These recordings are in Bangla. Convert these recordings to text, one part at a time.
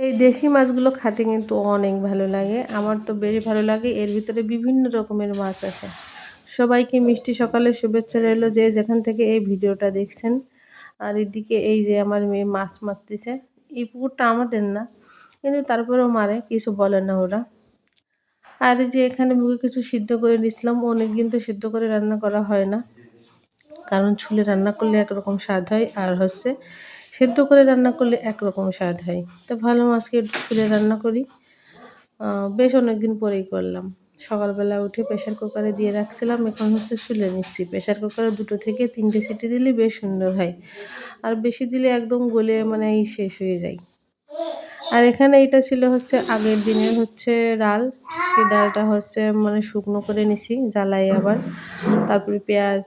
এই দেশি মাছগুলো খেতে কিন্তু অনেক ভালো লাগে, আমার তো বেশ ভালো লাগে। এর ভিতরে বিভিন্ন রকমের মাছ আছে। সবাইকে মিষ্টি সকালের শুভেচ্ছা রইলো যে যেখান থেকে এই ভিডিওটা দেখছেন। আর এদিকে এই যে আমার মেয়ে মাছ মারতেছে। এই পুকুরটা আমাদের না, কিন্তু তারপরেও মারে, কিছু বলে না ওরা। আর এই যে এখানে মুখে কিছু সিদ্ধ করে নিয়েছিলাম, অনেক দিন তো সিদ্ধ করে রান্না করা হয় না, কারণ চুলে রান্না করলে একরকম স্বাদ হয়, আর সেদ্ধ করে রান্না করলে একরকম স্বাদ হয়। তো ভালো মাছকে একটু চুলে রান্না করি। বেশ অনেকদিন পরেই করলাম। সকালবেলা উঠে প্রেশার কুকারে দিয়ে রাখছিলাম, এখন চুলে নিচ্ছি। প্রেশার কুকারে 2 থেকে 3টে সিটি দিলে বেশ সুন্দর হয়, আর বেশি দিলে একদম গলে মানে শেষ হয়ে যায়। আর এখানে এটা ছিল আগের দিনের ডাল। সেই ডালটা মানে শুকনো করে নিছি জ্বালাই আবার। তারপরে পেঁয়াজ,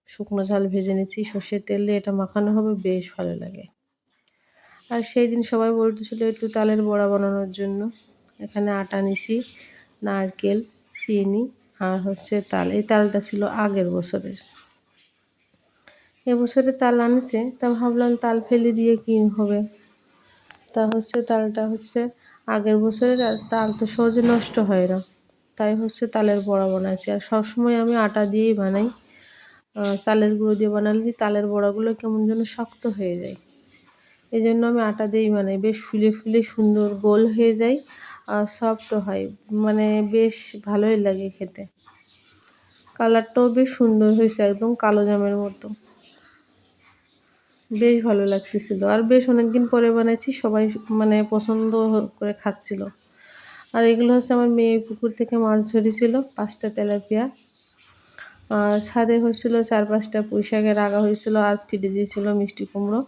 শুকনো ঝাল ভেজে নিছি, সর্ষের তেল দিয়ে এটা মাখানো হবে, বেশ ভালো লাগে। আর সেই দিন সবাই বলতেছিল একটু তালের বড়া বানানোর জন্য। এখানে আটা নিছি, নারকেল, চিনি আর তাল। এই তালটা ছিল আগের বছরের। এবছরে তাল আনছে, তা ভাবলাম তাল ফেলে দিয়ে কি হবে। তা তালটা আগের বছরের, আর তাল তো সহজে নষ্ট হয় না, তাই তালের বড়া বানাচ্ছি। আর সবসময় আমি আটা দিয়েই বানাই, চালের গুঁড়ো দিয়ে বানালে তালের বড়াগুলো কেমন যেন শক্ত হয়ে যায়। এই জন্য আমি আটা দিয়েই বানাই, বেশ ফুলে ফুলে সুন্দর গোল হয়ে যায় আর সফট হয়, মানে বেশ ভালোই লাগে খেতে। কালারটাও বেশ সুন্দর হয়েছে, একদম কালো জামের মতো, বেশ ভালো লাগতেছিল। আর বেশ অনেকদিন পরে বানাইছি, সবাই মানে পছন্দ করে খাচ্ছিল। আর এগুলো আমার মেয়ে পুকুর থেকে মাছ ধরেছিল, 5টা তেলাপিয়া। আর ছাদে 4-5টা পুঁইশাকের আগা হয়েছিল, আর ফিরে দিয়েছিল মিষ্টি কুমড়ো।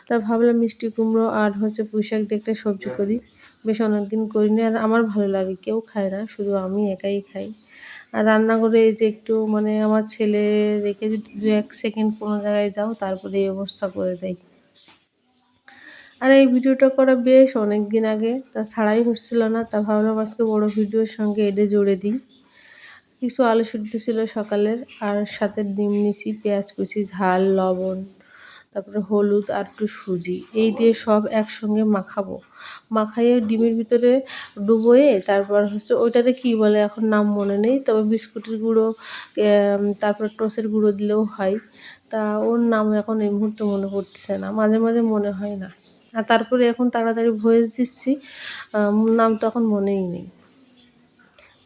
তা ভাবলাম মিষ্টি কুমড়ো আর পুঁইশাক দিয়ে একটা সবজি করি, বেশ অনেকদিন করিনি। আর আমার ভালো লাগে, কেউ খায় না, শুধু আমি একাই খাই। আর রান্না করে এই যে একটু মানে আমার ছেলে রেখে যদি 2-1 সেকেন্ড কোনো জায়গায় যাও, তারপরে এই অবস্থা করে দেয়। আর এই ভিডিওটা করা বেশ অনেক দিন আগে, তা ছাড়াই হচ্ছিল না, তা ভাবলাম আজকে বড় ভিডিওর সঙ্গে এটা জুড়ে দিই। কিছু আলু সিদ্ধ ছিল সকালের, আর সাথে ডিম নিছি, পেঁয়াজ কুচি, ঝাল, লবণ, তারপরে হলুদ আর একটু সুজি, এই দিয়ে সব একসঙ্গে মাখাবো। মাখাইয়ে ডিমের ভিতরে ডুবোয়ে তারপর ওইটাতে কি বলে এখন নাম মনে নেই, তবে বিস্কুটের গুঁড়ো, তারপর টোসের গুঁড়ো দিলেও হয়। তা ওর নাম এখন এই মুহূর্তে মনে পড়তেছে না, মাঝে মাঝে মনে হয় না। আর তারপরে এখন তাড়াতাড়ি ভয়েস দিচ্ছি, নাম তো এখন মনেই নেই।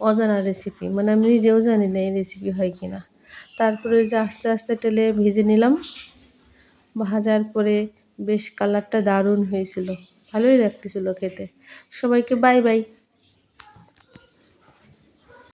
অজানা রেসিপি, মানে আমি নিজেও জানি না এই রেসিপি হয় কি না। তারপরে যে আস্তে আস্তে তেলে ভেজে নিলাম, ভাজার পরে বেশ কালারটা দারুণ হয়েছিল, ভালোই লাগতেছিল খেতে। সবাইকে বাই বাই।